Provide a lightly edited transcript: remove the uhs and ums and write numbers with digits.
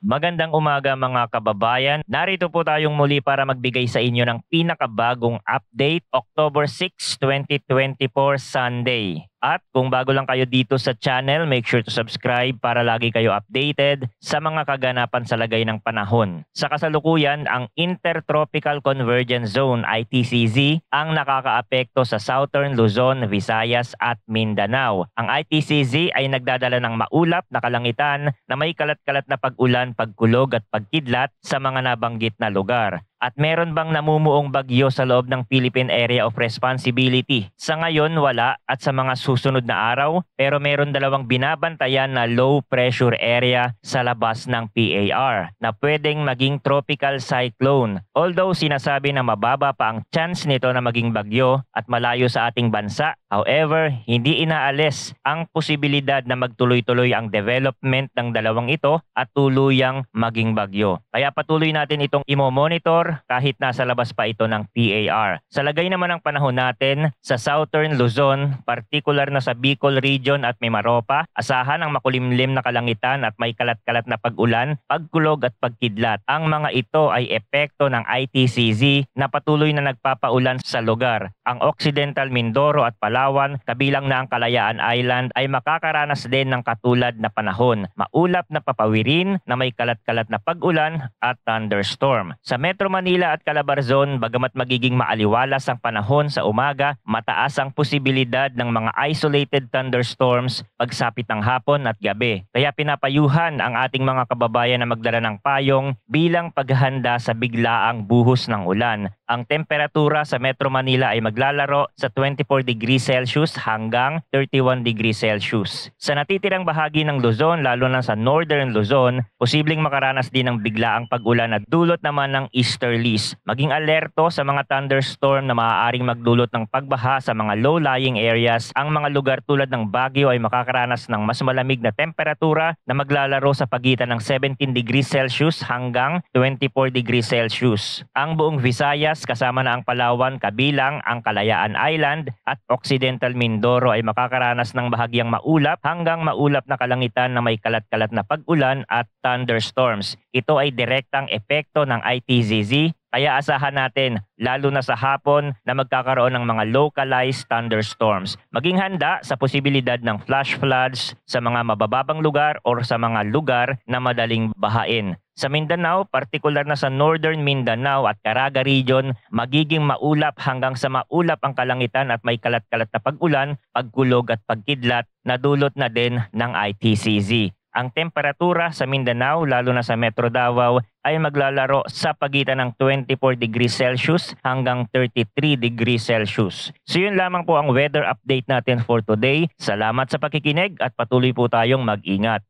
Magandang umaga mga kababayan. Narito po tayong muli para magbigay sa inyo ng pinakabagong update, October 6, 2024 Sunday. At kung bago lang kayo dito sa channel, make sure to subscribe para lagi kayo updated sa mga kaganapan sa lagay ng panahon. Sa kasalukuyan, ang Intertropical Convergence Zone ITCZ ang nakakaapekto sa Southern Luzon, Visayas at Mindanao. Ang ITCZ ay nagdadala ng maulap na kalangitan na may kalat-kalat na pag-ulan, pagkulog at pagkidlat sa mga nabanggit na lugar. At meron bang namumuong bagyo sa loob ng Philippine Area of Responsibility? Sa ngayon wala at sa mga susunod na araw, pero meron dalawang binabantayan na low pressure area sa labas ng PAR na pwedeng maging tropical cyclone. Although sinasabi na mababa pa ang chance nito na maging bagyo at malayo sa ating bansa, however, hindi inaalis ang posibilidad na magtuloy-tuloy ang development ng dalawang ito at tuluyang maging bagyo. Kaya patuloy natin itong imo-monitor kahit nasa labas pa ito ng PAR. Sa lagay naman ng panahon natin, sa Southern Luzon, particular na sa Bicol Region at Mimaropa, asahan ang makulimlim na kalangitan at may kalat-kalat na pag-ulan, pagkulog at pagkidlat. Ang mga ito ay epekto ng ITCZ na patuloy na nagpapaulan sa lugar. Ang Occidental Mindoro at Palawan, kabilang na ang Kalayaan Island, ay makakaranas din ng katulad na panahon. Maulap na papawirin na may kalat-kalat na pag-ulan at thunderstorm. Sa Metro Manila at Calabarzon, bagamat magiging maaliwalas ang panahon sa umaga, mataas ang posibilidad ng mga isolated thunderstorms pagsapit ng hapon at gabi. Kaya pinapayuhan ang ating mga kababayan na magdala ng payong bilang paghahanda sa biglaang buhos ng ulan. Ang temperatura sa Metro Manila ay maglalaro sa 24 degrees Celsius hanggang 31 degrees Celsius. Sa natitirang bahagi ng Luzon, lalo na sa Northern Luzon, posibleng makaranas din ng biglaang pag-ulan at dulot naman ng easterlies. Maging alerto sa mga thunderstorm na maaaring magdulot ng pagbaha sa mga low-lying areas. Ang mga lugar tulad ng Baguio ay makakaranas ng mas malamig na temperatura na maglalaro sa pagitan ng 17 degrees Celsius hanggang 24 degrees Celsius. Ang buong Visayas kasama na ang Palawan, kabilang ang Kalayaan Island at Occidental Mindoro ay makakaranas ng bahagyang maulap hanggang maulap na kalangitan na may kalat-kalat na pag-ulan at thunderstorms. Ito ay direktang epekto ng ITCZ, kaya asahan natin lalo na sa hapon na magkakaroon ng mga localized thunderstorms. Maging handa sa posibilidad ng flash floods sa mga mabababang lugar o sa mga lugar na madaling bahain. Sa Mindanao, partikular na sa Northern Mindanao at Caraga Region, magiging maulap hanggang sa maulap ang kalangitan at may kalat-kalat na pag-ulan, pagkulog at pagkidlat na dulot na din ng ITCZ. Ang temperatura sa Mindanao, lalo na sa Metro Davao, ay maglalaro sa pagitan ng 24 degrees Celsius hanggang 33 degrees Celsius. So yun lamang po ang weather update natin for today. Salamat sa pakikinig at patuloy po tayong mag-ingat.